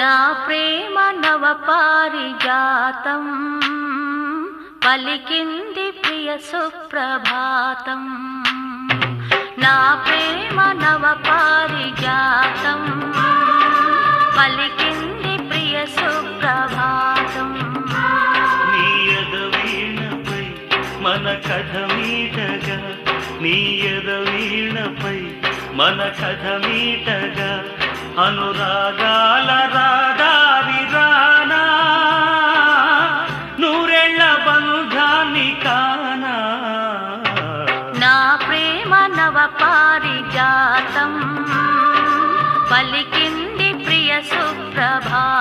నా ప్రేమ నవ పారిజాతం పలికింది ప్రియ సుప్రభాతం. నా ప్రేమ నవ పారిజాతం పలికింది ప్రియ సుప్రభాతం. నీయద వీణపై మన కథ మీటగా, నీయద వీణపై మన కథ మీటగా, అనురాగాల రాదారి రానా, నూరెళ్ళ బంధాన్ని కానా. నా ప్రేమ నవ పారిజాతం పలికింది ప్రియ సుప్రభాతం.